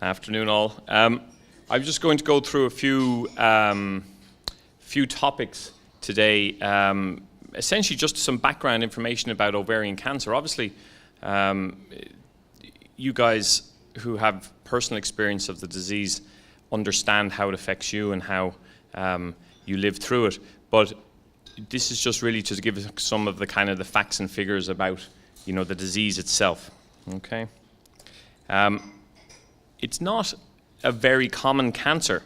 Afternoon, all. I'm just going to go through a few topics today. Essentially, just some background information about ovarian cancer. Obviously, you guys who have personal experience of the disease understand how it affects you and how you live through it. But this is just really to give some of the kind of the facts and figures about, the disease itself. Okay. It's not a very common cancer.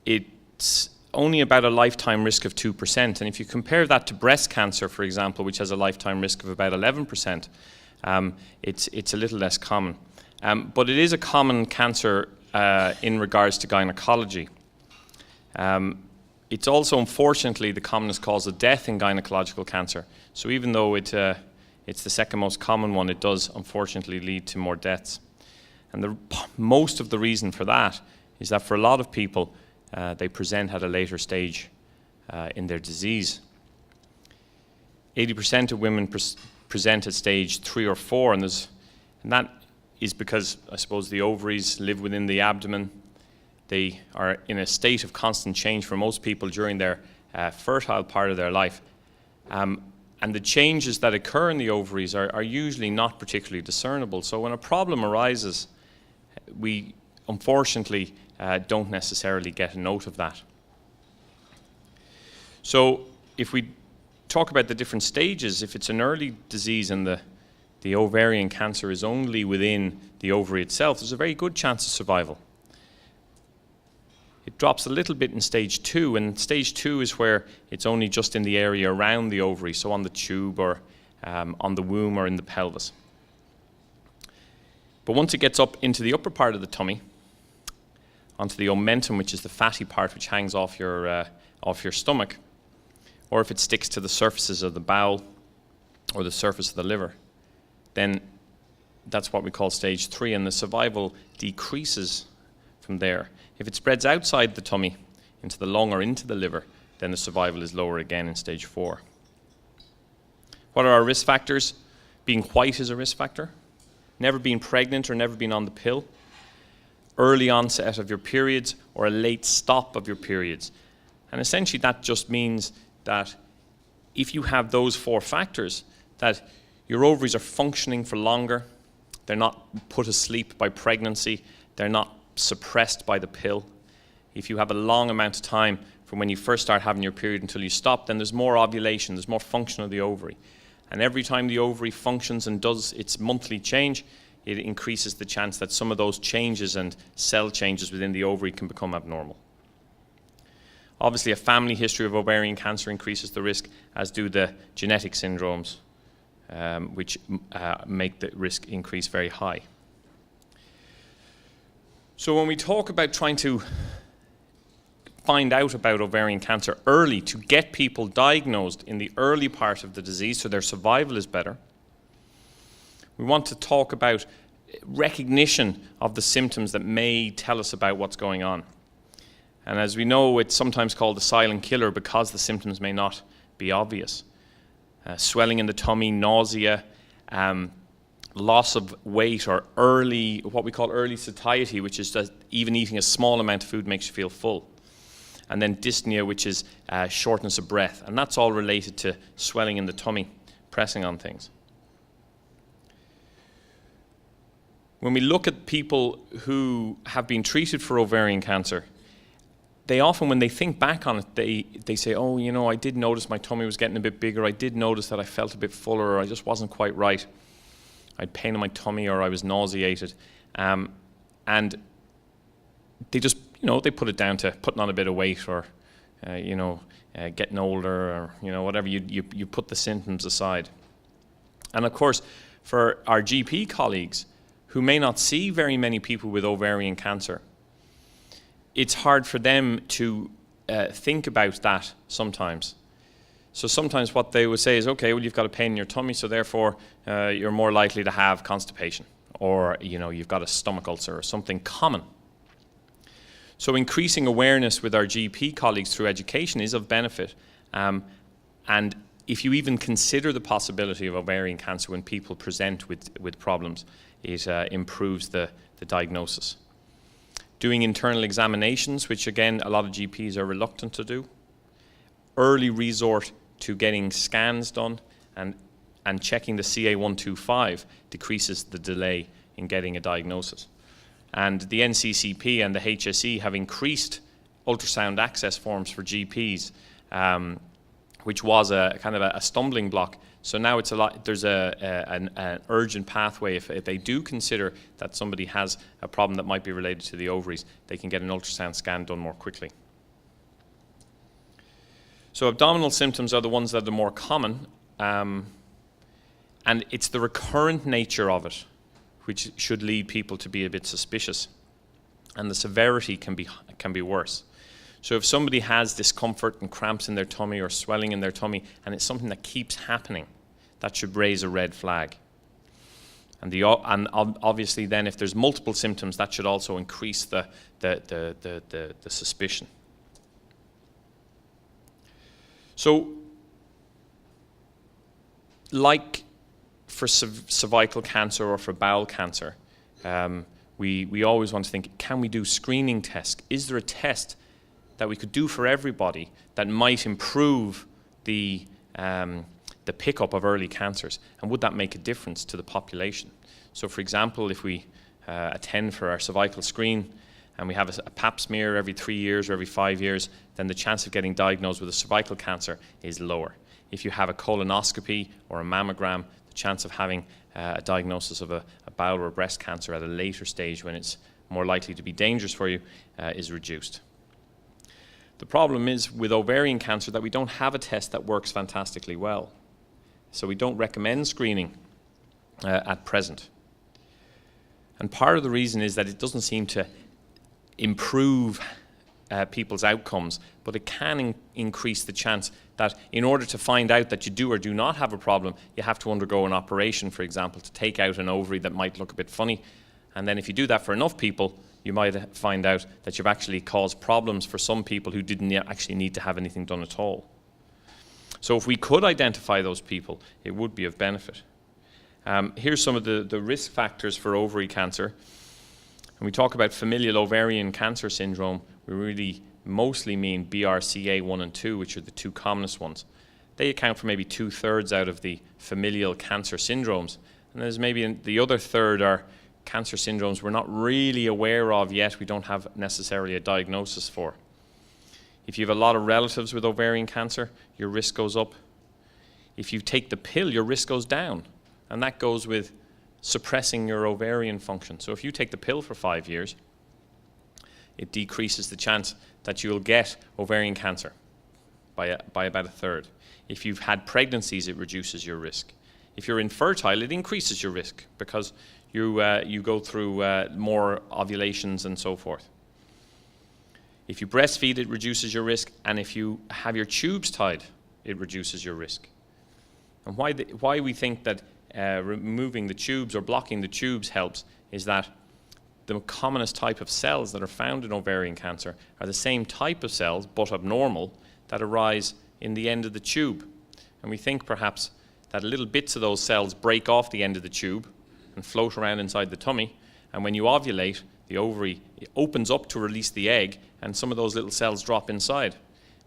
It's only about a lifetime risk of 2%. And if you compare that to breast cancer, for example, which has a lifetime risk of about 11%, it's a little less common. But it is a common cancer in regards to gynecology. It's also, unfortunately, the commonest cause of death in gynecological cancer. So even though it's the second most common one, it does, unfortunately, lead to more deaths. And most of the reason for that is that for a lot of people, they present at a later stage in their disease. 80% of women present at stage 3 or 4, and that is because, I suppose, the ovaries live within the abdomen. They are in a state of constant change for most people during their fertile part of their life. And the changes that occur in the ovaries are usually not particularly discernible. So when a problem arises, we unfortunately don't necessarily get a note of that. So if we talk about the different stages, if it's an early disease and the ovarian cancer is only within the ovary itself, there's a very good chance of survival. It drops a little bit in stage 2, and stage 2 is where it's only just in the area around the ovary, so on the tube or on the womb or in the pelvis. But once it gets up into the upper part of the tummy, onto the omentum, which is the fatty part which hangs off your stomach, or if it sticks to the surfaces of the bowel or the surface of the liver, then that's what we call stage 3, and the survival decreases from there. If it spreads outside the tummy, into the lung or into the liver, then the survival is lower again in stage 4. What are our risk factors? Being white is a risk factor. Never being pregnant or never being on the pill. Early onset of your periods or a late stop of your periods. And essentially that just means that if you have those 4 factors, that your ovaries are functioning for longer, they're not put asleep by pregnancy, they're not suppressed by the pill. If you have a long amount of time from when you first start having your period until you stop, then there's more ovulation, there's more function of the ovary. And every time the ovary functions and does its monthly change, it increases the chance that some of those changes and cell changes within the ovary can become abnormal. Obviously, a family history of ovarian cancer increases the risk, as do the genetic syndromes, which make the risk increase very high. So when we talk about trying to find out about ovarian cancer early, to get people diagnosed in the early part of the disease so their survival is better, we want to talk about recognition of the symptoms that may tell us about what's going on. And as we know, it's sometimes called the silent killer because the symptoms may not be obvious. Swelling in the tummy, nausea, loss of weight, or what we call early satiety, which is that even eating a small amount of food makes you feel full. And then dyspnea, which is shortness of breath. And that's all related to swelling in the tummy, pressing on things. When we look at people who have been treated for ovarian cancer, they often, when they think back on it, they say, oh, I did notice my tummy was getting a bit bigger. I did notice that I felt a bit fuller, or I just wasn't quite right. I had pain in my tummy, or I was nauseated. And they just, they put it down to putting on a bit of weight, or, getting older, or, whatever. You put the symptoms aside. And of course, for our GP colleagues who may not see very many people with ovarian cancer, it's hard for them to think about that sometimes. So sometimes what they would say is, okay, well, you've got a pain in your tummy, so therefore you're more likely to have constipation, or you've got a stomach ulcer or something common. So increasing awareness with our GP colleagues through education is of benefit. And if you even consider the possibility of ovarian cancer when people present with problems, it improves the diagnosis. Doing internal examinations, which again a lot of GPs are reluctant to do. Early resort to getting scans done and checking the CA125 decreases the delay in getting a diagnosis. And the NCCP and the HSE have increased ultrasound access forms for GPs, which was a kind of a stumbling block. So now it's there's an urgent pathway. If they do consider that somebody has a problem that might be related to the ovaries, they can get an ultrasound scan done more quickly. So abdominal symptoms are the ones that are more common, and it's the recurrent nature of it which should lead people to be a bit suspicious, and the severity can be worse. So if somebody has discomfort and cramps in their tummy or swelling in their tummy, and it's something that keeps happening, that should raise a red flag. And obviously then if there's multiple symptoms, that should also increase the suspicion. So like for cervical cancer or for bowel cancer, we always want to think, can we do screening tests? Is there a test that we could do for everybody that might improve the pickup of early cancers? And would that make a difference to the population? So for example, if we attend for our cervical screen and we have a pap smear every 3 years or every 5 years, then the chance of getting diagnosed with a cervical cancer is lower. If you have a colonoscopy or a mammogram, the chance of having a diagnosis of a bowel or breast cancer at a later stage when it's more likely to be dangerous for you is reduced. The problem is with ovarian cancer that we don't have a test that works fantastically well. So we don't recommend screening at present. And part of the reason is that it doesn't seem to improve people's outcomes, but it can increase the chance that in order to find out that you do or do not have a problem, you have to undergo an operation, for example, to take out an ovary that might look a bit funny. And then if you do that for enough people, you might find out that you've actually caused problems for some people who didn't actually need to have anything done at all. So if we could identify those people, it would be of benefit. Here's some of the risk factors for ovary cancer. When we talk about familial ovarian cancer syndrome, we really mostly mean BRCA1 and 2, which are the two commonest ones. They account for maybe 2/3 out of the familial cancer syndromes. And there's maybe the other third are cancer syndromes we're not really aware of yet, we don't have necessarily a diagnosis for. If you have a lot of relatives with ovarian cancer, your risk goes up. If you take the pill, your risk goes down. And that goes with suppressing your ovarian function. So if you take the pill for 5 years, it decreases the chance that you'll get ovarian cancer by about 1/3. If you've had pregnancies, it reduces your risk. If you're infertile, it increases your risk because you go through more ovulations and so forth. If you breastfeed, it reduces your risk, and if you have your tubes tied, it reduces your risk. And why we think that removing the tubes or blocking the tubes helps is that the commonest type of cells that are found in ovarian cancer are the same type of cells, but abnormal, that arise in the end of the tube. And we think perhaps that little bits of those cells break off the end of the tube and float around inside the tummy, and when you ovulate, the ovary opens up to release the egg, and some of those little cells drop inside.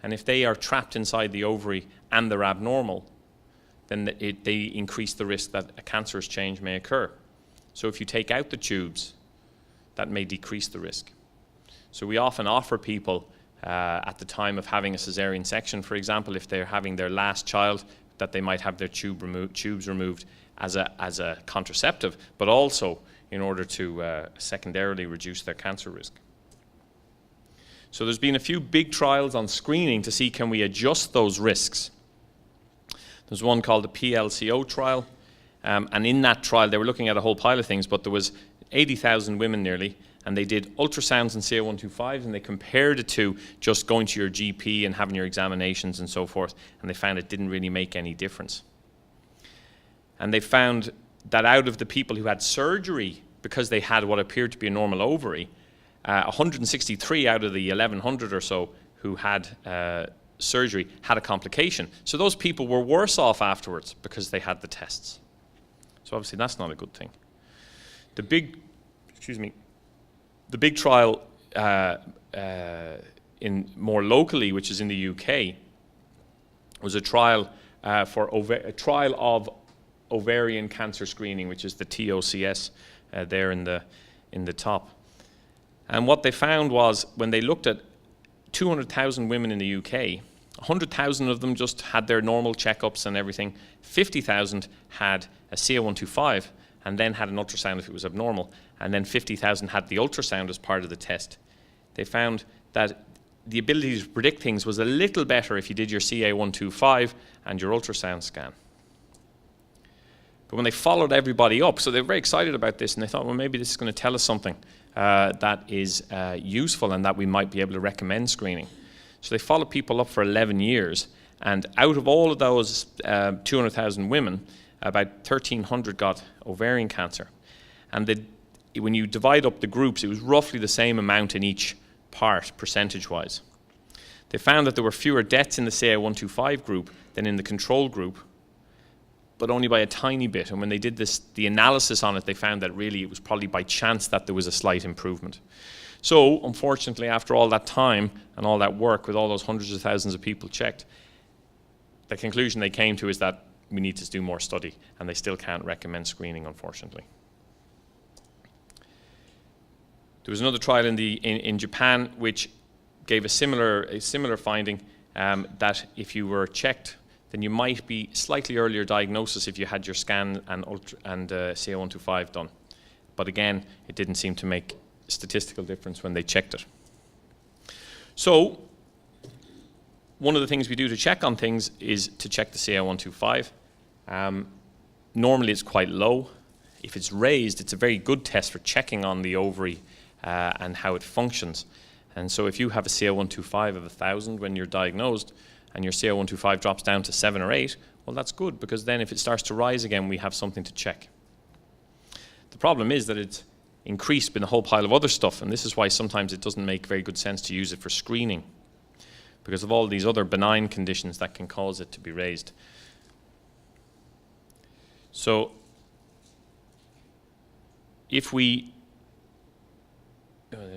And if they are trapped inside the ovary and they're abnormal, then they increase the risk that a cancerous change may occur. So if you take out the tubes, that may decrease the risk. So we often offer people at the time of having a cesarean section, for example, if they're having their last child, that they might have their tubes removed as a contraceptive, but also in order to secondarily reduce their cancer risk. So there's been a few big trials on screening to see can we adjust those risks. There's one called the PLCO trial, and in that trial they were looking at a whole pile of things, but there was 80,000 women nearly, and they did ultrasounds and CA125s, and they compared it to just going to your GP and having your examinations and so forth, and they found it didn't really make any difference. And they found that out of the people who had surgery because they had what appeared to be a normal ovary, 163 out of the 1,100 or so who had surgery had a complication. So those people were worse off afterwards because they had the tests. So obviously that's not a good thing. The big trial in more locally, which is in the UK, was a trial of ovarian cancer screening, which is the TOCS there in the top. And what they found was, when they looked at 200,000 women in the UK, 100,000 of them just had their normal checkups and everything. 50,000 had a CA125 and then had an ultrasound if it was abnormal, and then 50,000 had the ultrasound as part of the test. They found that the ability to predict things was a little better if you did your CA125 and your ultrasound scan. But when they followed everybody up, so they were very excited about this, and they thought, well, maybe this is going to tell us something that is useful and that we might be able to recommend screening. So they followed people up for 11 years, and out of all of those 200,000 women, about 1,300 got ovarian cancer. And when you divide up the groups, it was roughly the same amount in each part, percentage-wise. They found that there were fewer deaths in the CA125 group than in the control group, but only by a tiny bit. And when they did the analysis on it, they found that really it was probably by chance that there was a slight improvement. So, unfortunately, after all that time and all that work with all those hundreds of thousands of people checked, the conclusion they came to is that we need to do more study, and they still can't recommend screening, unfortunately. There was another trial in Japan which gave a similar finding, that if you were checked, then you might be slightly earlier diagnosis if you had your scan and CA125 done. But again, it didn't seem to make statistical difference when they checked it. So, one of the things we do to check on things is to check the CA125. Normally it's quite low. If it's raised, it's a very good test for checking on the ovary and how it functions. And so if you have a CA125 of 1,000 when you're diagnosed, and your CA125 drops down to 7 or 8, well, that's good, because then if it starts to rise again, we have something to check. The problem is that it's increased in a whole pile of other stuff, and this is why sometimes it doesn't make very good sense to use it for screening, because of all these other benign conditions that can cause it to be raised. So if we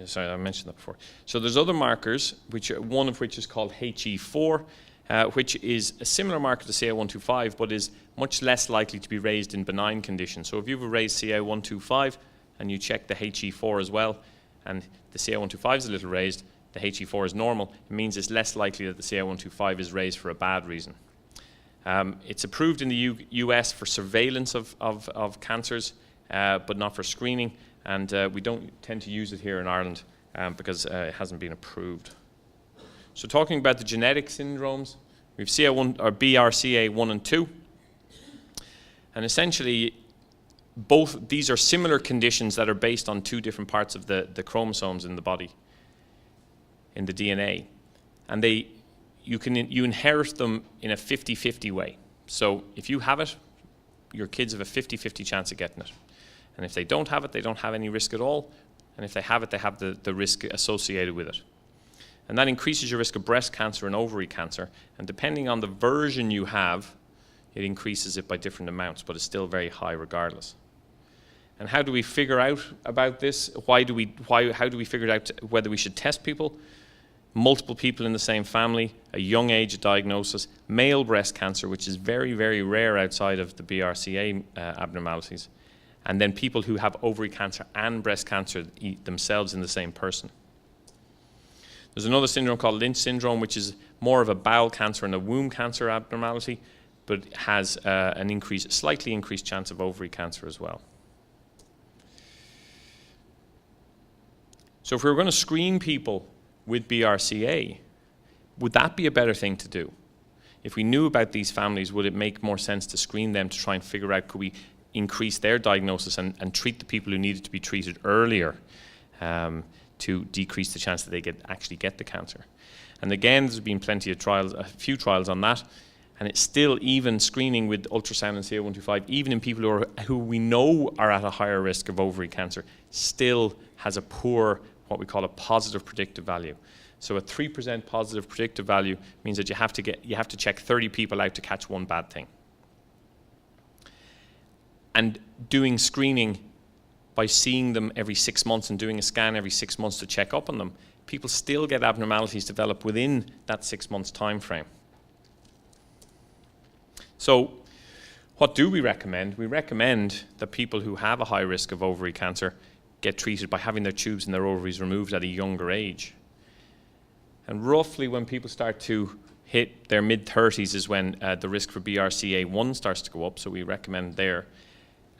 sorry, I mentioned that before. So there's other markers, one of which is called HE4, which is a similar marker to CA125, but is much less likely to be raised in benign conditions. So if you have a raised CA125 and you check the HE4 as well, and the CA125 is a little raised, the HE4 is normal, it means it's less likely that the CA125 is raised for a bad reason. It's approved in the US for surveillance of cancers, but not for screening. And we don't tend to use it here in Ireland because it hasn't been approved. So talking about the genetic syndromes, we have CA1 or BRCA1 and 2. And essentially, both these are similar conditions that are based on two different parts of the chromosomes in the body, in the DNA. And you inherit them in a 50-50 way. So if you have it, your kids have a 50-50 chance of getting it. And if they don't have it, they don't have any risk at all. And if they have it, they have the risk associated with it. And that increases your risk of breast cancer and ovary cancer. And depending on the version you have, it increases it by different amounts, but it's still very high regardless. And how do we figure out about this? How do we figure out whether we should test people? Multiple people in the same family, a young age diagnosis, male breast cancer, which is very, very rare outside of the BRCA abnormalities, and then people who have ovary cancer and breast cancer themselves in the same person. There's another syndrome called Lynch syndrome, which is more of a bowel cancer and a womb cancer abnormality, but has an slightly increased chance of ovary cancer as well. So if we were going to screen people with BRCA, would that be a better thing to do? If we knew about these families, would it make more sense to screen them to try and figure out, could we increase their diagnosis and treat the people who needed to be treated earlier to decrease the chance that they actually get the cancer? And again, there's been plenty of trials, a few trials on that, and it's still, even screening with ultrasound and CA125, even in people who we know are at a higher risk of ovary cancer, still has a poor, what we call a positive predictive value. So a 3% positive predictive value means that you have to check 30 people out to catch one bad thing. And doing screening by seeing them every 6 months and doing a scan every 6 months to check up on them, people still get abnormalities develop within that 6 months time frame. So what do we recommend? We recommend that people who have a high risk of ovary cancer get treated by having their tubes and their ovaries removed at a younger age. And roughly when people start to hit their mid-30s is when the risk for BRCA1 starts to go up, so we recommend there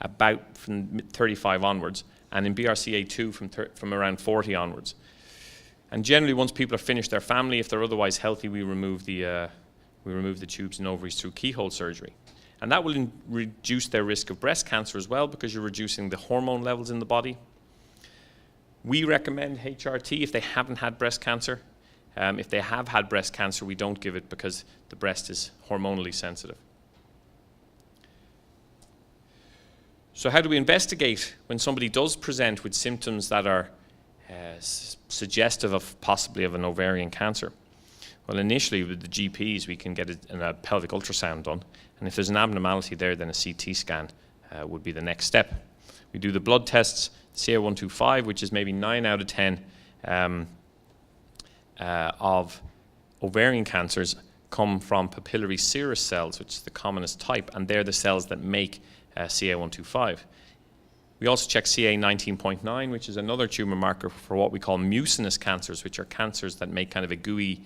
about from 35 onwards, and in BRCA2 from around 40 onwards. And generally, once people are finished their family, if they're otherwise healthy, we remove the tubes and ovaries through keyhole surgery. And that will reduce their risk of breast cancer as well, because you're reducing the hormone levels in the body. We recommend HRT if they haven't had breast cancer. If they have had breast cancer, we don't give it because the breast is hormonally sensitive. So how do we investigate when somebody does present with symptoms that are suggestive of possibly of an ovarian cancer? Well, initially with the GPs, we can get a pelvic ultrasound done. And if there's an abnormality there, then a CT scan would be the next step. We do the blood tests, CA125, which is maybe 9 out of 10 of ovarian cancers come from papillary serous cells, which is the commonest type, and they're the cells that make CA125. We also check CA19.9, which is another tumour marker for what we call mucinous cancers, which are cancers that make kind of a gooey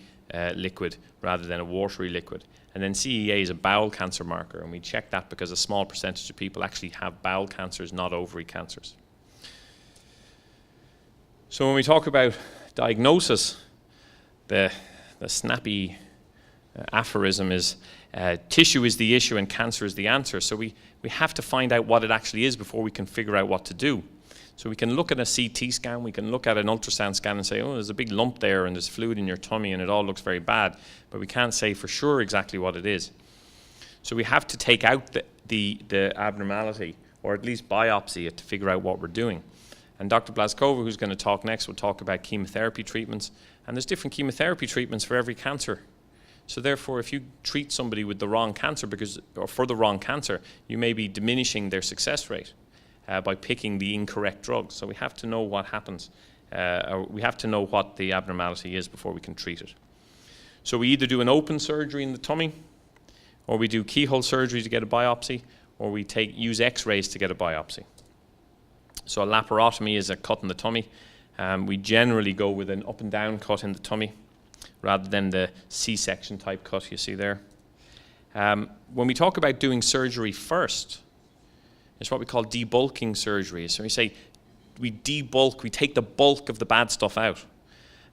liquid rather than a watery liquid. And then CEA is a bowel cancer marker, and we check that because a small percentage of people actually have bowel cancers, not ovary cancers. So when we talk about diagnosis, the snappy aphorism is tissue is the issue and cancer is the answer. So we have to find out what it actually is before we can figure out what to do. So we can look at a CT scan, we can look at an ultrasound scan and say, oh, there's a big lump there and there's fluid in your tummy and it all looks very bad, but we can't say for sure exactly what it is. So we have to take out the abnormality, or at least biopsy it to figure out what we're doing. And Dr. Blazkova, who's going to talk next, will talk about chemotherapy treatments. And there's different chemotherapy treatments for every cancer. So therefore, if you treat somebody with the wrong cancer or for the wrong cancer, you may be diminishing their success rate by picking the incorrect drug. So we have to know what happens. Or we have to know what the abnormality is before we can treat it. So we either do an open surgery in the tummy, or we do keyhole surgery to get a biopsy, or we use X-rays to get a biopsy. So a laparotomy is a cut in the tummy. We generally go with an up and down cut in the tummy rather than the C-section type cut you see there. When we talk about doing surgery first, it's what we call debulking surgery. So we say we debulk, we take the bulk of the bad stuff out.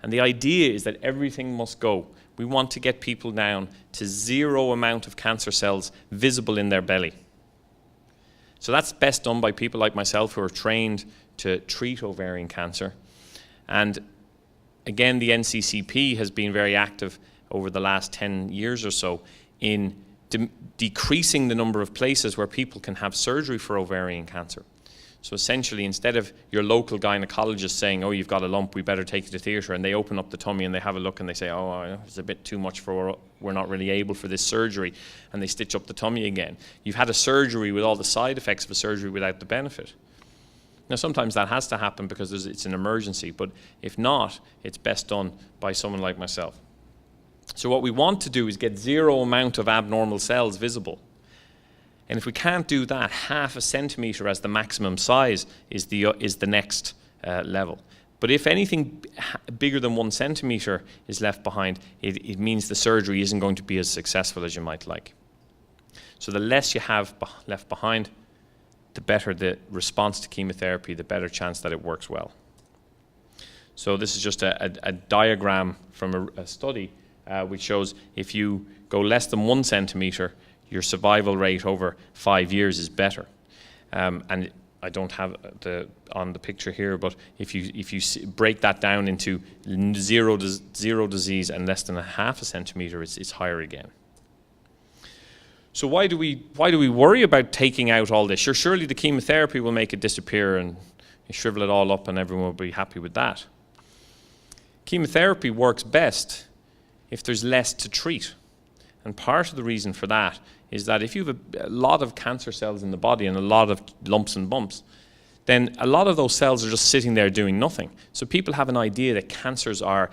And the idea is that everything must go. We want to get people down to 0 amount of cancer cells visible in their belly. So that's best done by people like myself who are trained to treat ovarian cancer. And again, the NCCP has been very active over the last 10 years or so in decreasing the number of places where people can have surgery for ovarian cancer. So essentially, instead of your local gynaecologist saying, oh, you've got a lump, we better take you to theatre, and they open up the tummy and they have a look and they say, oh, it's a bit too much we're not really able for this surgery, and they stitch up the tummy again. You've had a surgery with all the side effects of a surgery without the benefit. Now, sometimes that has to happen because it's an emergency, but if not, it's best done by someone like myself. So what we want to do is get 0 amount of abnormal cells visible. And if we can't do that, 0.5 centimetre as the maximum size is the next level. But if anything bigger than 1 centimetre is left behind, it means the surgery isn't going to be as successful as you might like. So the less you have left behind, the better the response to chemotherapy, the better chance that it works well. So this is just a diagram from a study which shows if you go less than 1 centimetre, your survival rate over 5 years is better. And I don't have on the picture here, but if you break that down into zero disease and less than 0.5 centimetre, it's higher again. So why do we worry about taking out all this? Surely the chemotherapy will make it disappear and you shrivel it all up and everyone will be happy with that. Chemotherapy works best if there's less to treat. And part of the reason for that is that if you have a lot of cancer cells in the body and a lot of lumps and bumps, then a lot of those cells are just sitting there doing nothing. So people have an idea that cancers are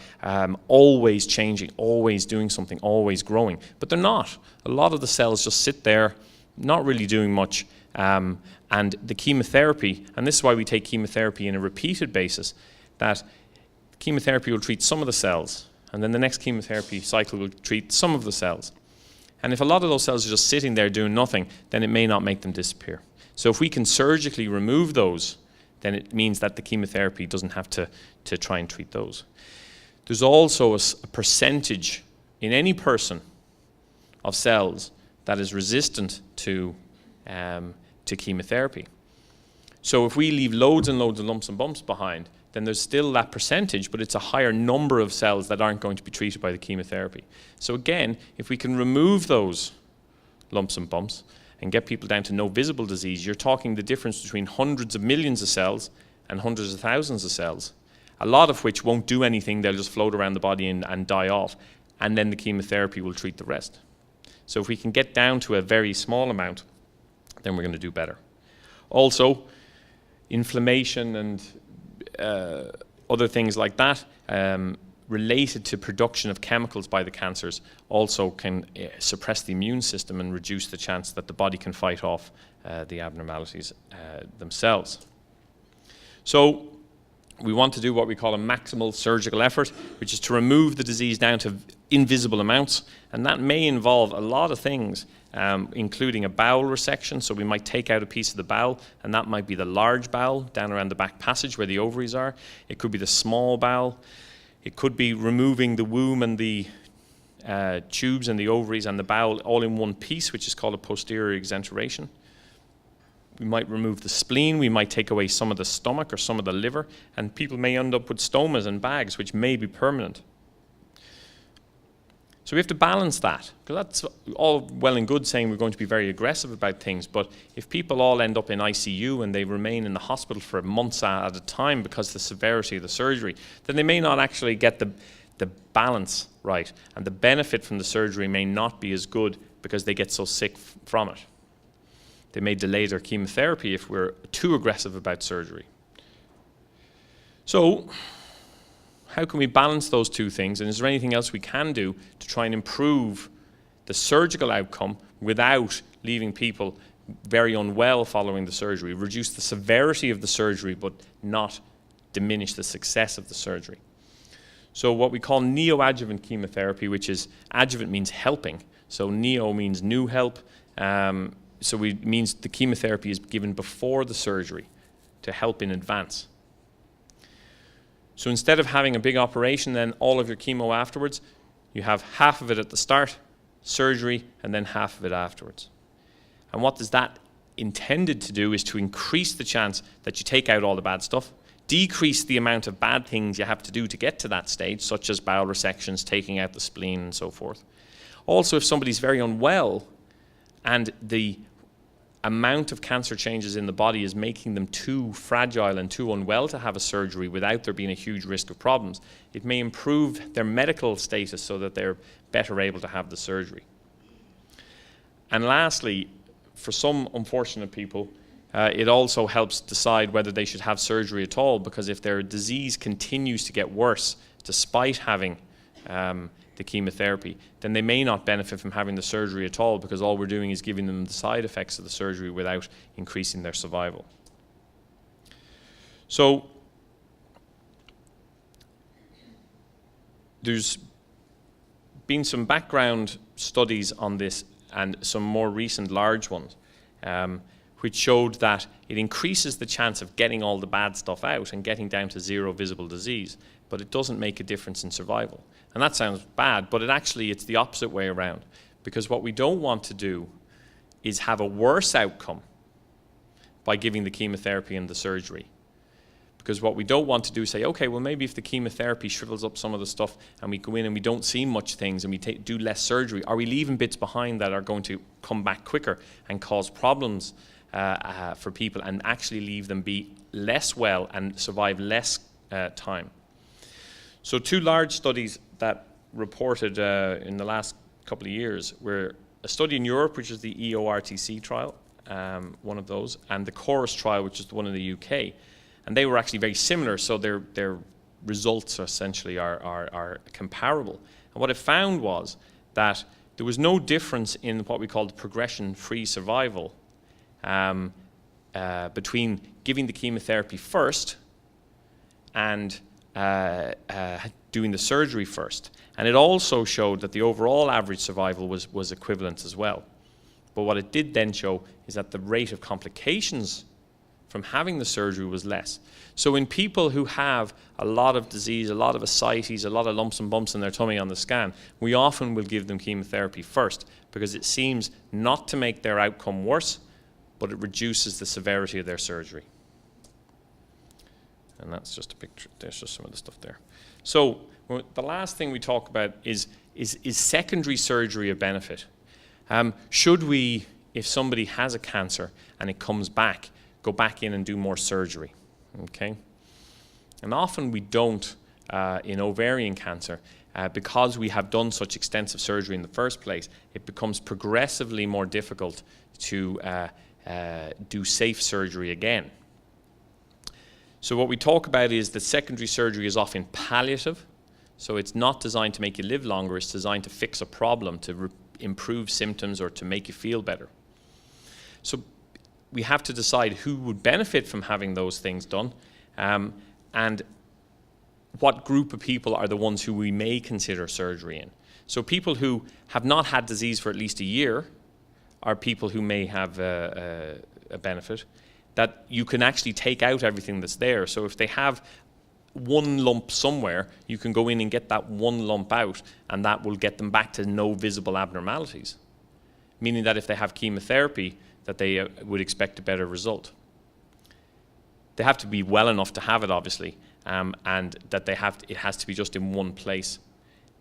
always changing, always doing something, always growing. But they're not. A lot of the cells just sit there, not really doing much. And the chemotherapy, and this is why we take chemotherapy in a repeated basis, that chemotherapy will treat some of the cells, and then the next chemotherapy cycle will treat some of the cells. And if a lot of those cells are just sitting there doing nothing, then it may not make them disappear. So if we can surgically remove those, then it means that the chemotherapy doesn't have to try and treat those. There's also a percentage in any person of cells that is resistant to chemotherapy. So if we leave loads and loads of lumps and bumps behind, then there's still that percentage, but it's a higher number of cells that aren't going to be treated by the chemotherapy. So again, if we can remove those lumps and bumps and get people down to no visible disease, you're talking the difference between hundreds of millions of cells and hundreds of thousands of cells, a lot of which won't do anything. They'll just float around the body and die off, and then the chemotherapy will treat the rest. So if we can get down to a very small amount, then we're going to do better. Also, inflammation and other things like that related to production of chemicals by the cancers also can suppress the immune system and reduce the chance that the body can fight off the abnormalities themselves. So we want to do what we call a maximal surgical effort, which is to remove the disease down to invisible amounts, and that may involve a lot of things, including a bowel resection. So we might take out a piece of the bowel, and that might be the large bowel down around the back passage where the ovaries are. It could be the small bowel. It could be removing the womb and the tubes and the ovaries and the bowel all in one piece, which is called a posterior exenteration. We might remove the spleen. We might take away some of the stomach or some of the liver, and people may end up with stomas and bags, which may be permanent. So we have to balance that, because that's all well and good saying we're going to be very aggressive about things, but if people all end up in ICU and they remain in the hospital for months at a time because of the severity of the surgery, then they may not actually get the balance right, and the benefit from the surgery may not be as good because they get so sick from it. They may delay their chemotherapy if we're too aggressive about surgery. So, how can we balance those two things, and is there anything else we can do to try and improve the surgical outcome without leaving people very unwell following the surgery, reduce the severity of the surgery but not diminish the success of the surgery? So what we call neo-adjuvant chemotherapy, which is adjuvant means helping, so neo means new help, so it means the chemotherapy is given before the surgery to help in advance. So instead of having a big operation, then all of your chemo afterwards, you have half of it at the start, surgery, and then half of it afterwards. And what is that intended to do is to increase the chance that you take out all the bad stuff, decrease the amount of bad things you have to do to get to that stage, such as bowel resections, taking out the spleen, and so forth. Also, if somebody's very unwell and the amount of cancer changes in the body is making them too fragile and too unwell to have a surgery without there being a huge risk of problems, it may improve their medical status so that they're better able to have the surgery. And lastly, for some unfortunate people, it also helps decide whether they should have surgery at all, because if their disease continues to get worse despite having the chemotherapy, then they may not benefit from having the surgery at all, because all we're doing is giving them the side effects of the surgery without increasing their survival. So there's been some background studies on this and some more recent large ones, which showed that it increases the chance of getting all the bad stuff out and getting down to zero visible disease, but it doesn't make a difference in survival. And that sounds bad, but it's the opposite way around. Because what we don't want to do is have a worse outcome by giving the chemotherapy and the surgery. Because what we don't want to do is say, okay, well maybe if the chemotherapy shrivels up some of the stuff and we go in and we don't see much things and we do less surgery, are we leaving bits behind that are going to come back quicker and cause problems for people and actually leave them be less well and survive less time? So two large studies that reported in the last couple of years were a study in Europe, which is the EORTC trial, one of those, and the Chorus trial, which is the one in the UK. And they were actually very similar, so their results essentially are comparable. And what it found was that there was no difference in what we called progression-free survival between giving the chemotherapy first and doing the surgery first. And it also showed that the overall average survival was equivalent as well. But what it did then show is that the rate of complications from having the surgery was less. So in people who have a lot of disease, a lot of ascites, a lot of lumps and bumps in their tummy on the scan, we often will give them chemotherapy first because it seems not to make their outcome worse, but it reduces the severity of their surgery. And that's just a picture. There's just some of the stuff there. So the last thing we talk about is secondary surgery a benefit? Should we, if somebody has a cancer and it comes back, go back in and do more surgery? Okay? And often we don't in ovarian cancer because we have done such extensive surgery in the first place. It becomes progressively more difficult to do safe surgery again. So what we talk about is that secondary surgery is often palliative. So it's not designed to make you live longer, it's designed to fix a problem, to improve symptoms or to make you feel better. So we have to decide who would benefit from having those things done and what group of people are the ones who we may consider surgery in. So people who have not had disease for at least a year are people who may have a benefit, that you can actually take out everything that's there. So if they have one lump somewhere, you can go in and get that one lump out, and that will get them back to no visible abnormalities. Meaning that if they have chemotherapy, that they would expect a better result. They have to be well enough to have it, obviously, and that it has to be just in one place.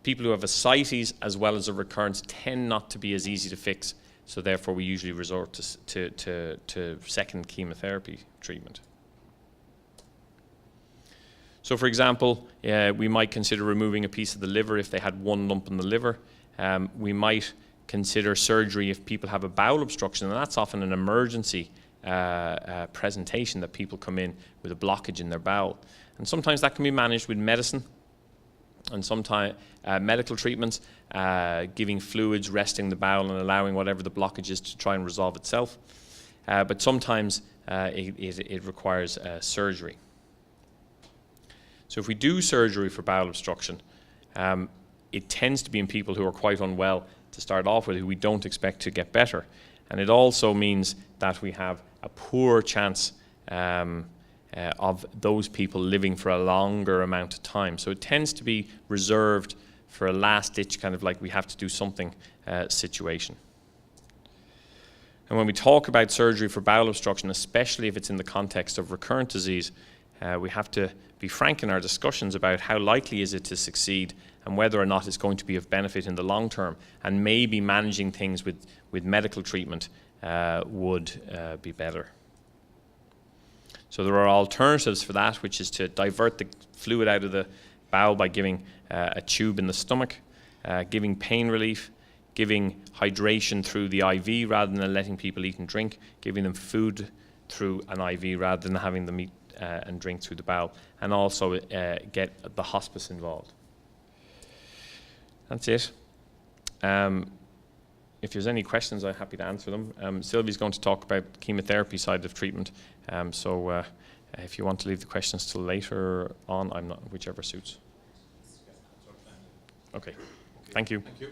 People who have ascites as well as a recurrence tend not to be as easy to fix, so therefore we usually resort to second chemotherapy treatment. So for example, we might consider removing a piece of the liver if they had one lump in the liver. We might consider surgery if people have a bowel obstruction, and that's often an emergency presentation that people come in with a blockage in their bowel. And sometimes that can be managed with medicine, and sometimes medical treatments, giving fluids, resting the bowel and allowing whatever the blockage is to try and resolve itself. But sometimes it requires surgery. So if we do surgery for bowel obstruction, it tends to be in people who are quite unwell to start off with, who we don't expect to get better. And it also means that we have a poor chance of those people living for a longer amount of time. So it tends to be reserved for a last-ditch kind of like we have to do something situation. And when we talk about surgery for bowel obstruction, especially if it's in the context of recurrent disease, we have to be frank in our discussions about how likely is it to succeed and whether or not it's going to be of benefit in the long term, and maybe managing things with medical treatment would be better. So there are alternatives for that, which is to divert the fluid out of the bowel by giving a tube in the stomach, giving pain relief, giving hydration through the IV rather than letting people eat and drink, giving them food through an IV rather than having them eat and drink through the bowel, and also get the hospice involved. That's it. If there's any questions, I'm happy to answer them. Sylvie's going to talk about the chemotherapy side of treatment, so if you want to leave the questions till later on, I'm not, whichever suits. Okay, thank you. Thank you.